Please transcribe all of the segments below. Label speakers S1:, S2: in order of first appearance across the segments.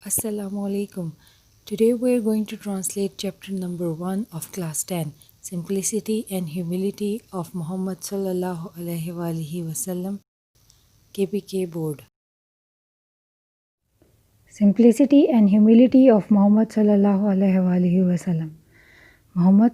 S1: Assalamu alaikum. Today we are going to translate chapter number 1 of class 10, Simplicity and Humility of Muhammad sallallahu alaihi wasallam, KPK board.
S2: Simplicity and humility of Muhammad sallallahu alaihi wasallam. Muhammad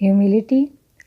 S2: Humility,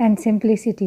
S2: and simplicity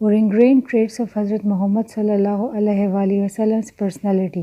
S2: were ingrained traits of Hazrat Muhammad sallallahu alaihi wasallam's personality.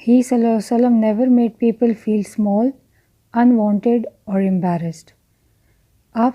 S2: He sallallahu alaihi wasallam never made people feel small, unwanted or embarrassed. آپ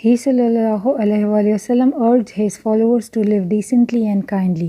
S2: He sallallahu alaihi wasallam urged his followers to live decently and kindly.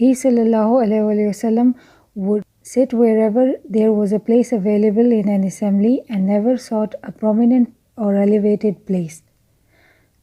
S2: He sallallahu alaihi wasallam would sit wherever there was a place available in an assembly and never sought a prominent or elevated place.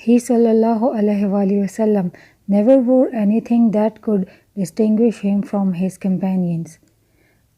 S2: He sallallahu alaihi wasallam never wore anything that could distinguish him from his companions.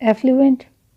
S2: Affluent,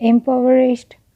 S2: Impoverished,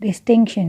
S2: Distinction,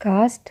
S2: Caste,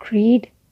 S2: Creed,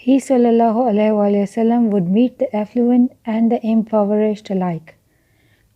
S2: He sallallahu alaihi wasallam would meet the affluent and the impoverished alike.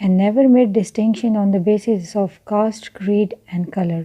S2: And never made distinction on the basis of caste, creed and color.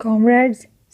S2: Comrades,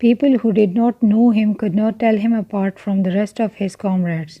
S2: People who did not know him could not tell him apart from the rest of his comrades.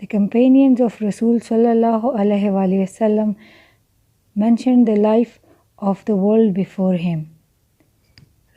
S2: The companions of Rasul sallallahu alaihi wasallam mentioned the life of the world before him.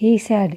S2: He said,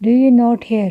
S2: Do you not hear?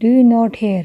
S2: Do you not hear?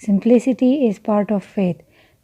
S2: Simplicity is part of faith.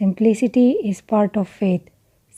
S2: Simplicity is part of faith.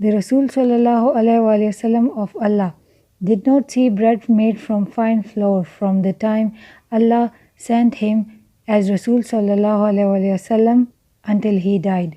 S2: The Rasul sallallahu alaihi wasallam of Allah did not see bread made from fine flour from the time Allah sent him as Rasul sallallahu alaihi wasallam until he died.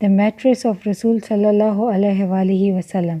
S2: The mattress of Rasul sallallahu alaihi wasallam,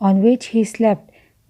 S2: on which he slept,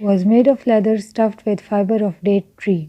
S2: was made of leather stuffed with fiber of date tree.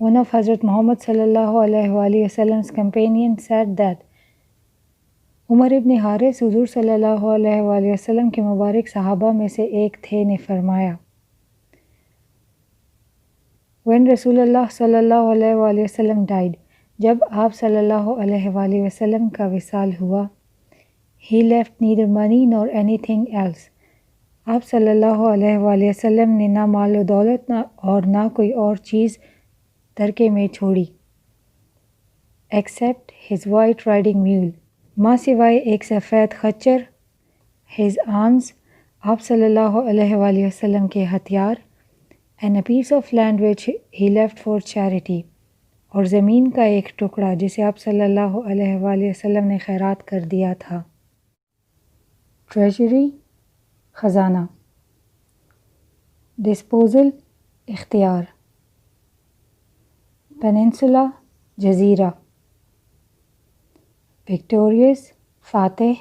S2: One of Hazrat Muhammad sallallahu alaihi wasallam's companions said that عمر ابن حارث حضور صلی اللہ علیہ وآلہ وسلم کے مبارک صحابہ میں سے ایک تھے نے فرمایا When رسول اللہ صلی اللہ علیہ وآلہ وسلم died, جب آپ صلی اللہ علیہ وآلہ وسلم کا وصال ہوا He left neither money nor anything else. آپ صلی اللہ علیہ وآلہ وسلم نے نہ مال و دولت اور نہ کوئی اور چیز ترکے میں چھوڑی except his white riding mule. ماں سوائے ایک سفید خچر his arms آپ صلی اللہ علیہ وآلہ وسلم کے ہتھیار and a piece of land which he left for charity اور زمین کا ایک ٹکڑا جسے آپ صلی اللہ علیہ وآلہ وسلم نے خیرات کر دیا تھا ٹریجری خزانہ ڈسپوزل اختیار پیننسولا جزیرہ وکٹوریس فاتح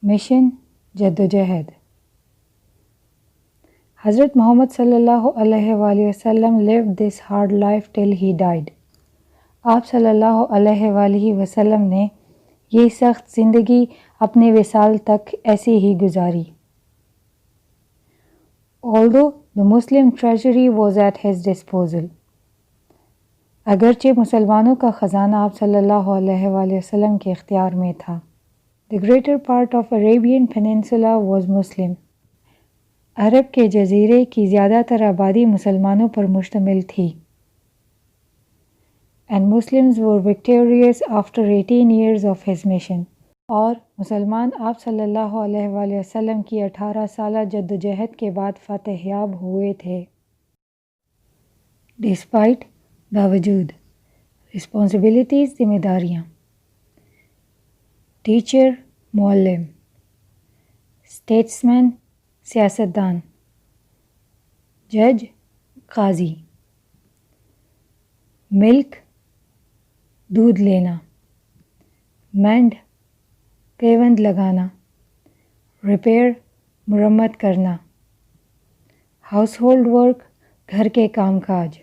S2: مشن جدوجہد حضرت محمد صلی اللہ علیہ وآلہ وسلم lived this hard life till he died. آپ صلی اللہ علیہ وآلہ وسلم نے یہ سخت زندگی اپنے وصال تک ایسی ہی گزاری. Although the Muslim treasury was at his disposal. اگرچہ مسلمانوں کا خزانہ آپ صلی اللہ علیہ وآلہ وسلم کے اختیار میں تھا. The greater part of Arabian Peninsula was Muslim. عرب کے جزیرے کی زیادہ تر آبادی مسلمانوں پر مشتمل تھی. And Muslims were victorious after 18 years of his mission. اور مسلمان آپ صلی اللہ علیہ وآلہ وسلم کی 18 سالہ جدوجہد کے بعد فتح یاب ہوئے تھے. Despite باوجود responsibilities ذمہ داریاں ٹیچر معلم اسٹیٹسمین سیاستدان جج قاضی ملک دودھ لینا مینڈ پیوند لگانا ریپیئر مرمت کرنا ہاؤس ہولڈ ورک گھر کے کام کاج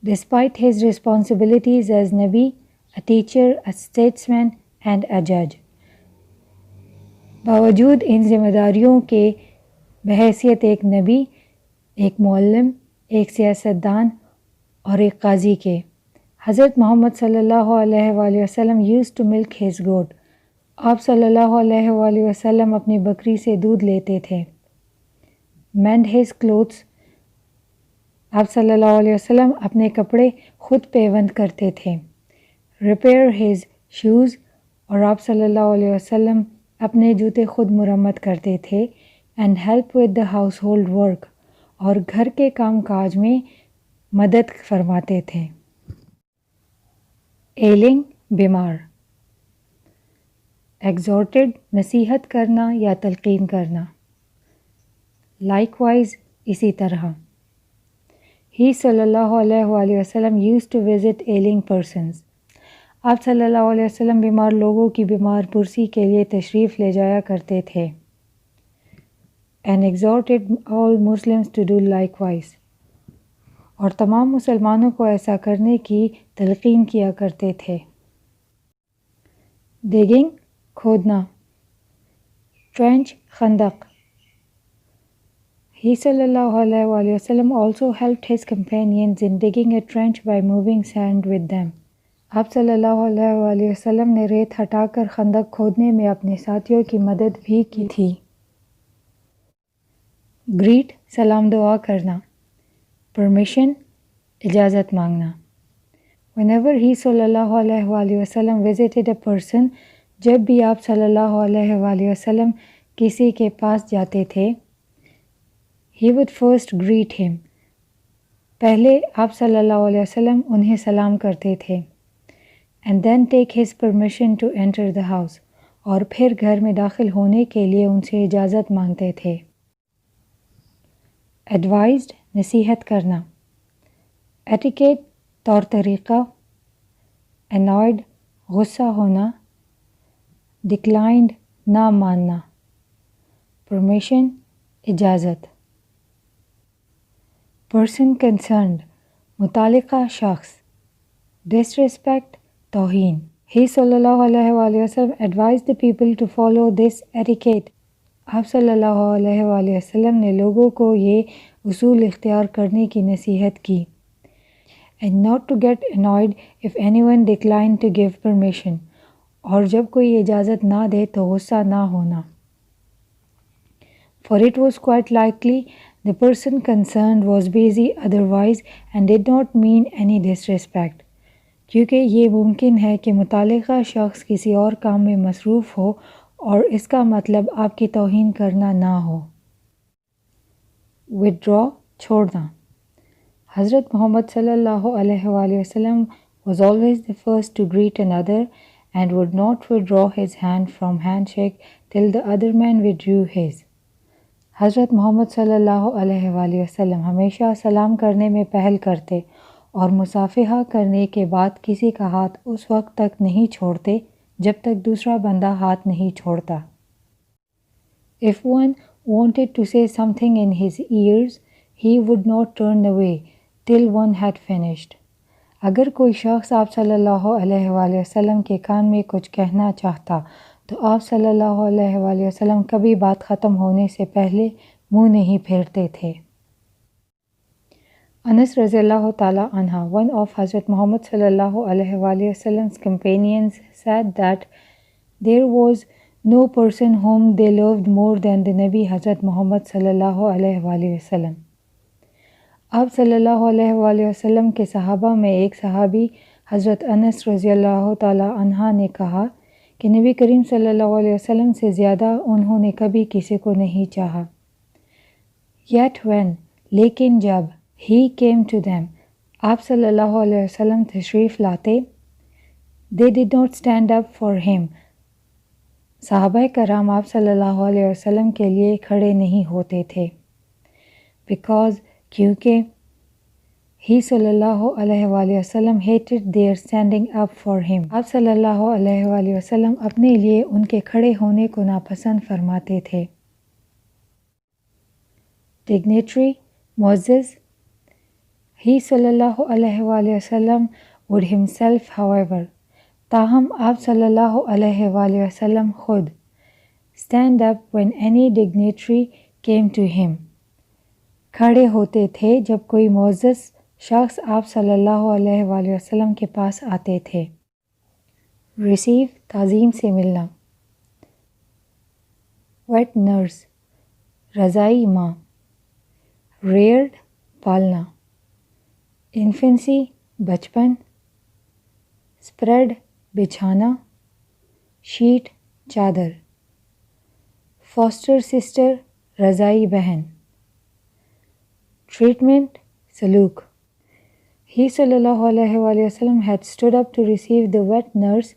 S2: Despite his responsibilities as Nabi, a teacher, a statesman and a judge. باوجود ان ذمہ داریوں کے بحیثیت ایک نبی، ایک معلم، ایک سیاستدان اور ایک قاضی کے حضرت محمد صلی اللہ علیہ وآلہ وسلم used to milk his goat. آپ صلی اللہ علیہ وآلہ وسلم اپنی بکری سے دودھ لیتے تھے. Mend his clothes. آپ صلی اللہ علیہ وسلم اپنے کپڑے خود پیوند کرتے تھے. ریپیئر ہز شوز اور آپ صلی اللہ علیہ وسلم اپنے جوتے خود مرمت کرتے تھے. And help with the house hold work اور گھر کے کام کاج میں مدد فرماتے تھے. ایلنگ بیمار ایگزورٹڈ نصیحت کرنا یا تلقین کرنا. لائک وائز اسی طرح He صلی اللہ علیہ وآلہ وسلم used to visit ailing persons. آپ صلی اللہ علیہ وسلم بیمار لوگوں کی بیمار پرسی کے لیے تشریف لے جایا کرتے تھے. And exhorted all Muslims to do likewise. اور تمام مسلمانوں کو ایسا کرنے کی تلقین کیا کرتے تھے. Digging کھودنا Trench خندق He صلی اللہ علیہ وآلہ وسلم also helped his companions in digging a trench by moving sand with them. آپ صلی اللہ علیہ وآلہ وسلم نے ریت ہٹا کر خندق کھودنے میں اپنے ساتھیوں کی مدد بھی کی تھی. گریٹ سلام دعا کرنا. پرمیشن اجازت مانگنا. Whenever he صلی اللہ علیہ وآلہ وسلم visited a person, جب بھی آپ صلی اللہ علیہ وآلہ وسلم کسی کے پاس جاتے تھے He would first greet him. پہلے آپ صلی اللہ علیہ وسلم انہیں سلام کرتے تھے. And then take his permission to enter the house. اور پھر گھر میں داخل ہونے کے لیے ان سے اجازت مانگتے تھے. Advised نصیحت کرنا. Etiquette طور طریقہ. Annoyed غصہ ہونا. Declined نہ ماننا. Permission اجازت. person concerned, متعلقہ شخص. Disrespect, توہین. He sallallahu alayhi wa sallam advised the people to follow this etiquette. آپ صلی اللہ علیہ وآلہ وسلم نے لوگوں کو یہ اصول اختیار کرنے کی نصیحت کی. And not to get annoyed if anyone declined to give permission. اور جب کوئی اجازت نہ دے تو غصہ نہ ہونا. For it was quite likely the person concerned was busy otherwise and did not mean any disrespect. کیونکہ یہ ممکن ہے کہ متعلقہ شخص کسی اور کام میں مصروف ہو اور اس کا مطلب آپ کی توہین کرنا نہ ہو. Withdraw, چھوڑنا. حضرت محمد صلی اللہ علیہ وآلہ وسلم was always the first to greet another and would not withdraw his hand from handshake till the other man withdrew his. حضرت محمد صلی اللہ علیہ وآلہ وسلم ہمیشہ سلام کرنے میں پہل کرتے اور مصافحہ کرنے کے بعد کسی کا ہاتھ اس وقت تک نہیں چھوڑتے جب تک دوسرا بندہ ہاتھ نہیں چھوڑتا. If one wanted to say something in his ears, he would not turn away till one had finished. اگر کوئی شخص آپ صلی اللہ علیہ وآلہ وسلم کے کان میں کچھ کہنا چاہتا تو آپ صلی اللہ علیہ وآلہ وسلم کبھی بات ختم ہونے سے پہلے منہ نہیں پھیرتے تھے. انس رضی اللہ تعالیٰ عنہ, one of Hazrat Muhammad صلی اللہ علیہ وآلہ وسلم's companions, said that there was no person whom they loved more than the Nabi Hazrat Muhammad صلی اللہ علیہ وآلہ وسلم. آپ صلی اللہ علیہ وآلہ وسلم کے صحابہ میں ایک صحابی حضرت انس رضی اللہ تعالیٰ عنہ نے کہا کہ نبی کریم صلی اللہ علیہ وسلم سے زیادہ انہوں نے کبھی کسی کو نہیں چاہا. Yet when, لیکن جب, he came to them, آپ صلی اللہ علیہ وسلم تشریف لاتے, they did not stand up for him, صحابہ کرام آپ صلی اللہ علیہ وسلم کے لیے کھڑے نہیں ہوتے تھے. Because, کیونکہ he صلی اللہ علیہ وآلہ وسلم hated their standing up for him. آپ صلی اللہ علیہ وآلہ وسلم اپنے لیے ان کے کھڑے ہونے کو ناپسند فرماتے تھے. Dignitary, معزز. He صلی اللہ علیہ وآلہ وسلم would himself however, تاہم آپ صلی اللہ علیہ وآلہ وسلم خود, stand up when any dignitary came to him, کھڑے ہوتے تھے جب کوئی معزز شخص آپ صلی اللہ علیہ وآلہ وسلم کے پاس آتے تھے. Receive, تعظیم سے ملنا. Wet nurse, رضائی ماں. Reared, پالنا. Infancy, بچپن. Spread, بچھانا. Sheet, چادر. Foster sister, رضائی بہن. Treatment, سلوک. He صلی اللہ علیہ وآلہ وسلم had stood up to receive the wet nurse.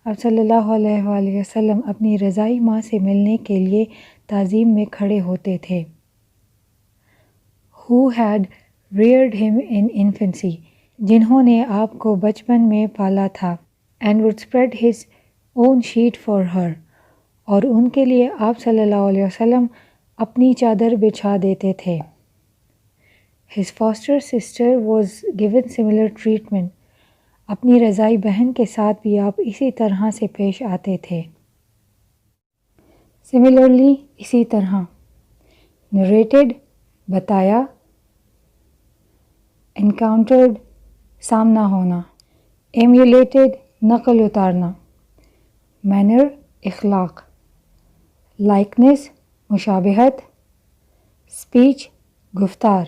S2: اب صلی اللہ علیہ وآلہ وسلم اپنی رضائی ماں سے ملنے کے لیے تعظیم میں کھڑے ہوتے تھے. Who had reared him in infancy, جنہوں نے آپ کو بچپن میں پالا تھا. And would spread his own sheet for her, اور ان کے لیے آپ صلی اللہ علیہ وسلم اپنی چادر بچھا دیتے تھے. His foster sister was given similar treatment. اپنی رضائی بہن کے ساتھ بھی آپ اسی طرح سے پیش آتے تھے. Similarly, اسی طرح. Narrated, بتایا. Encountered, سامنا ہونا. Emulated, نقل اتارنا. Manner, اخلاق. Likeness, مشابہت. Speech, گفتار.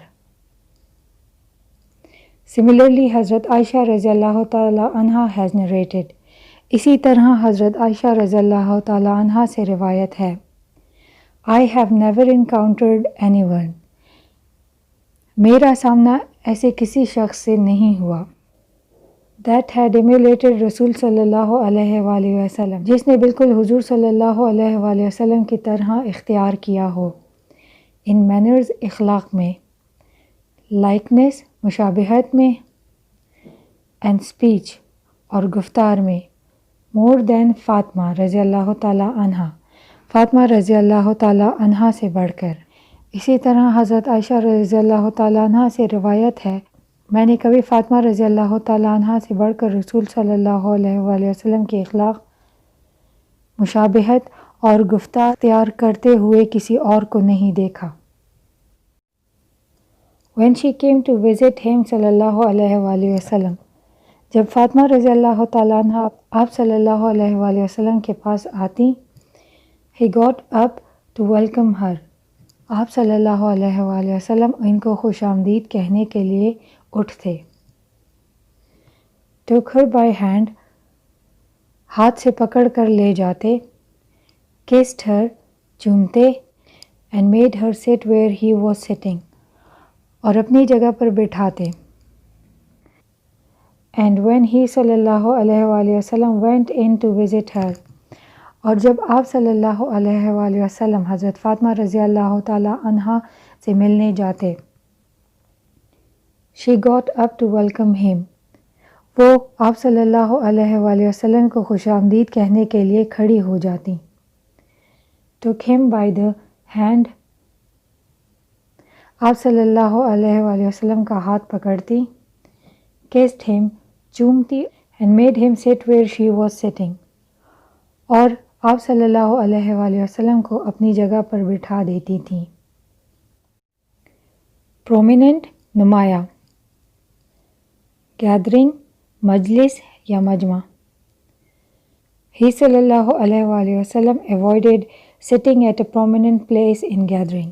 S2: Similarly, حضرت عائشہ رضی اللہ تعالیٰ عنہ has narrated. اسی طرح حضرت عائشہ رضی اللہ تعالیٰ عنہ سے روایت ہے. I have never encountered anyone. میرا سامنا ایسے کسی شخص سے نہیں ہوا. That had emulated رسول صلی اللہ علیہ وآلہ وسلم, جس نے بالکل حضور صلی اللہ علیہ وآلہ وسلم کی طرح اختیار کیا ہو. In manners, اخلاق میں. Likeness, مشابہت میں. And speech, اور گفتار میں. More than فاطمہ رضی اللہ تعالیٰ عنہ, فاطمہ رضی اللہ تعالیٰ عنہ سے بڑھ کر. اسی طرح حضرت عائشہ رضی اللہ تعالیٰ عنہ سے روایت ہے، میں نے کبھی فاطمہ رضی اللہ تعالیٰ عنہ سے بڑھ کر رسول صلی اللہ علیہ وآلہ وسلم کے اخلاق، مشابہت اور گفتار اختیار کرتے ہوئے کسی اور کو نہیں دیکھا۔ When she came to visit him صلی اللہ علیہ وآلہ وسلم، جب فاطمہ رضی اللہ تعالیٰ عنہ آپ صلی اللہ علیہ وآلہ وسلم کے پاس آتی، he got up to welcome her، آپ صلی اللہ علیہ وآلہ وسلم ان کو خوش آمدید کہنے کے لیے اٹھتے، took her by hand، ہاتھ سے پکڑ کر لے جاتے، kissed her، چومتے، and made her sit where he was sitting، اور اپنی جگہ پر بٹھاتے۔ And when he صلی اللہ علیہ وآلہ وسلم went in to visit her، اور جب آپ صلی اللہ علیہ وآلہ وسلم حضرت فاطمہ رضی اللہ تعالی عنہا سے ملنے جاتے، she got up to welcome him، وہ آپ صلی اللہ علیہ وآلہ وسلم کو خوش آمدید کہنے کے لیے کھڑی ہو جاتی، took him by the hand، آپ صلی اللہ علیہ وآلہ وسلم کا ہاتھ پکڑتی، kissed him، چومتی، and made him sit where she was sitting، اور آپ صلی اللہ علیہ وآلہ وسلم کو اپنی جگہ پر بٹھا دیتی تھی۔ پرومیننٹ، نمایاں، گیدرنگ، مجلس یا مجمع۔ He صلی اللہ علیہ وآلہ وسلم avoided sitting at a prominent place in gathering،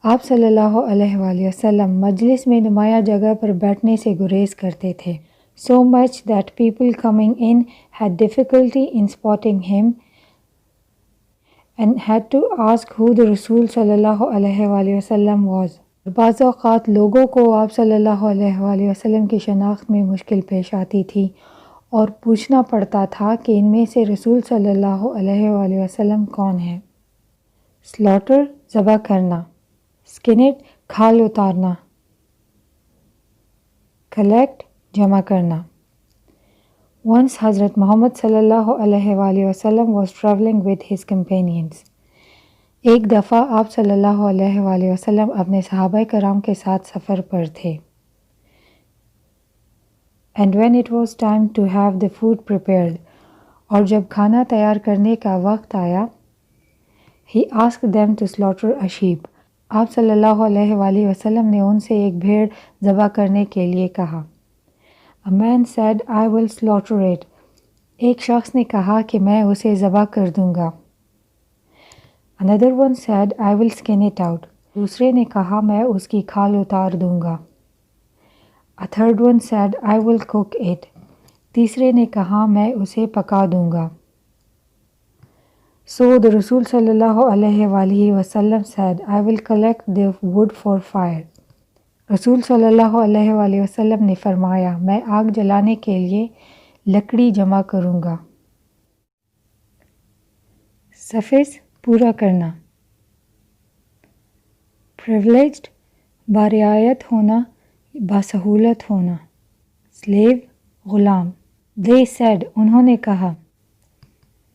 S2: آپ صلی اللہ علیہ وآلہ وسلم مجلس میں نمایاں جگہ پر بیٹھنے سے گریز کرتے تھے، so much that people coming in had difficulty in spotting him and had to ask who the رسول صلی اللہ علیہ وآلہ وسلم was۔ بعض اوقات لوگوں کو آپ صلی اللہ علیہ وآلہ وسلم کی شناخت میں مشکل پیش آتی تھی اور پوچھنا پڑتا تھا کہ ان میں سے رسول صلی اللہ علیہ وآلہ وسلم کون ہیں۔ سلاٹر، ذبح کرنا، اسکنٹ، کھال اتارنا، کلیکٹ، جمع کرنا۔ Once حضرت محمد صلی اللہ علیہ وآلہ وسلم was traveling with his companions، ایک دفعہ آپ صلی اللہ علیہ وآلہ وسلم اپنے صحابہ کرام کے ساتھ سفر پر تھے، and when it was time to have the food prepared، اور جب کھانا تیار کرنے کا وقت آیا، he asked them to slaughter a sheep، آپ صلی اللہ علیہ وآلہ وسلم نے ان سے ایک بھیڑ ذبح کرنے کے لیے کہا۔ A man said I will slaughter it، ایک شخص نے کہا کہ میں اسے ذبح کر دوں گا۔ Another one said I will skin it out، دوسرے نے کہا میں اس کی کھال اتار دوں گا۔ A third one said I will cook it، تیسرے نے کہا میں اسے پکا دوں گا۔ So the Rasul صلی اللہ علیہ وآلہ وسلم said I will collect the wood for fire، رسول صلی اللہ علیہ وآلہ وسلم نے فرمایا میں آگ جلانے کے لیے لکڑی جمع کروں گا۔ سفس، پورا کرنا، پریولیجڈ، برعایت ہونا، باسہولت ہونا، سلیو، غلام۔ They said، انہوں نے کہا،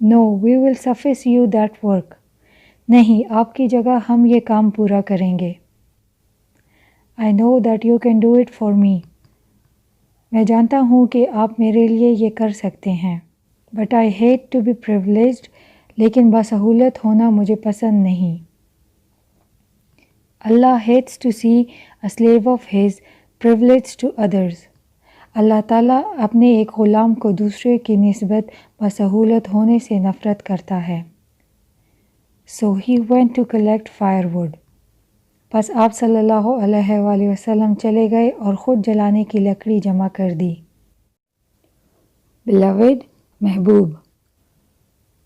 S2: No, we will suffice you that work، نہیں، آپ کی جگہ ہم یہ کام پورا کریں گے۔ I know that you can do it for me، میں جانتا ہوں کہ آپ میرے لیے یہ کر سکتے ہیں۔ But I hate to be privileged، لیکن باسہولت ہونا مجھے پسند نہیں۔ Allah hates to see a slave of his privileged to others، اللہ تعالیٰ اپنے ایک غلام کو دوسرے کی نسبت باسہولت ہونے سے نفرت کرتا ہے۔ So he went to collect firewood، پس آپ صلی اللہ علیہ وآلہ وسلم چلے گئے اور خود جلانے کی لکڑی جمع کر دی۔ Beloved، محبوب،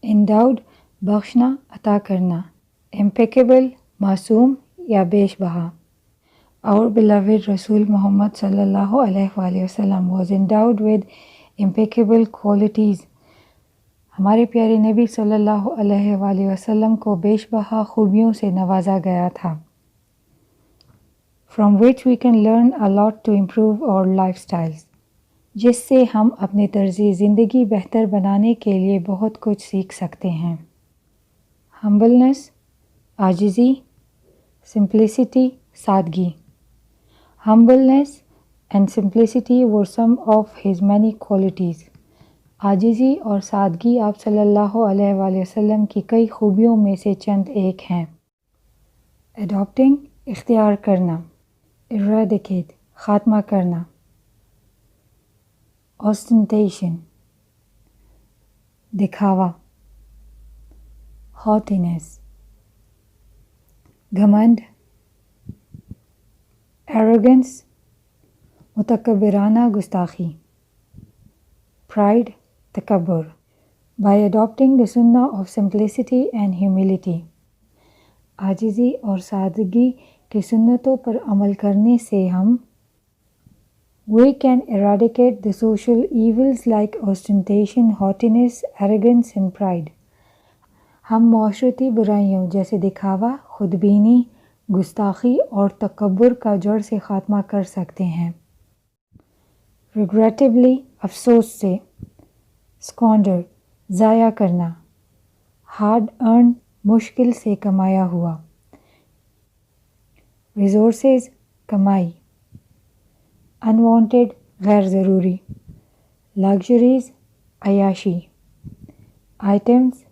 S2: endowed، بخشنا، عطا کرنا، impeccable، معصوم یا بیش بہا۔ Our beloved Rasul Muhammad صلی اللہ علیہ وآلہ وسلم was endowed with impeccable qualities، ہمارے پیارے نبی صلی اللہ علیہ وآلہ وسلم کو بیش بہا خوبیوں سے نوازا گیا تھا۔ From which we can learn a lot to improve our lifestyles، جس سے ہم اپنے طرز زندگی بہتر بنانے کے لیے بہت کچھ سیکھ سکتے ہیں۔ Humbleness، عاجزی، Simplicity, سادگی. Humbleness and simplicity were some of his many qualities. عاجزی اور سادگی آپ صلی اللہ علیہ وآلہ وسلم کی کئی خوبیوں میں سے چند ایک ہیں. Adopting, اختیار کرنا. Eradicate, خاتمہ کرنا. Ostentation, دکھاوا. Haughtiness, گھمنڈ. Arrogance, متکبرانہ گستاخی. Pride, تکبر. By adopting the sunnah of simplicity and humility, عاجزی اور سادگی کی سنتوں پر عمل کرنے سے ہم we can eradicate the social evils like ostentation, haughtiness, arrogance and pride. ہم معاشرتی برائیوں جیسے دکھاوا، خودبینی، گستاخی اور تکبر کا جڑ سے خاتمہ کر سکتے ہیں. Regrettably, افسوس سے. Squander, ضائع کرنا. Hard earned, مشکل سے کمایا ہوا. Resources, کمائی. Unwanted, غیر ضروری. Luxuries, عیاشی. Items,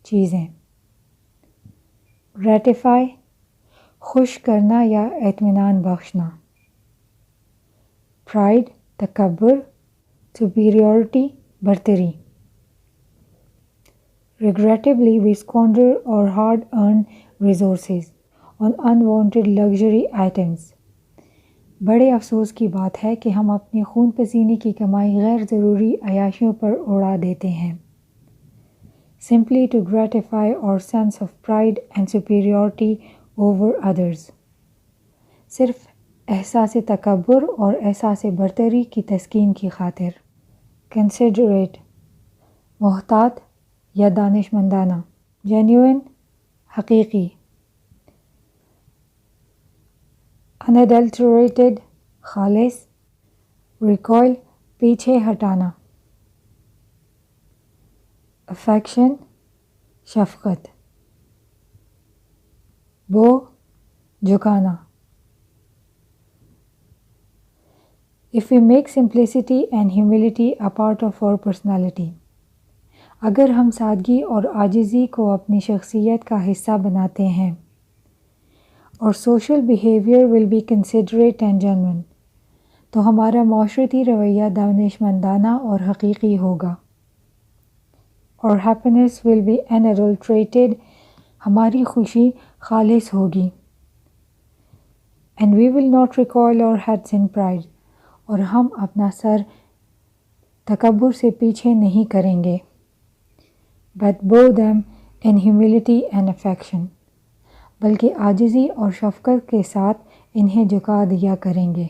S2: چیزیں. Gratify, خوش کرنا یا اطمینان بخشنا. Pride, تکبر. Superiority, برتری. Regrettably, we squander our hard-earned resources on unwanted luxury items. بڑے افسوس کی بات ہے کہ ہم اپنے خون پسینے کی کمائی غیر ضروری عیاشیوں پر اڑا دیتے ہیں. Simply to gratify our sense of pride and superiority over others. صرف احساس تکبر اور احساس برتری کی تسکین کی خاطر. Considerate, محتاط یا دانش مندانہ. Genuine, حقیقی. Unadulterated, خالص. Recoil, پیچھے ہٹانا. Affection, شفقت. Bow, جھکانا. If we make simplicity and humility a part of our personality, اگر ہم سادگی اور عاجزی کو اپنی شخصیت کا حصہ بناتے ہیں اور social behavior will be considerate and genuine, تو ہمارا معاشرتی رویہ دانش مندانہ اور حقیقی ہوگا. Our happiness will be unadulterated, ہماری خوشی خالص ہوگی. And we will not recoil our heads in pride, اور ہم اپنا سر تکبر سے پیچھے نہیں کریں گے. But bow them in humility and affection, بلکہ عاجزی اور شفقت کے ساتھ انہیں جھکا دیا کریں گے.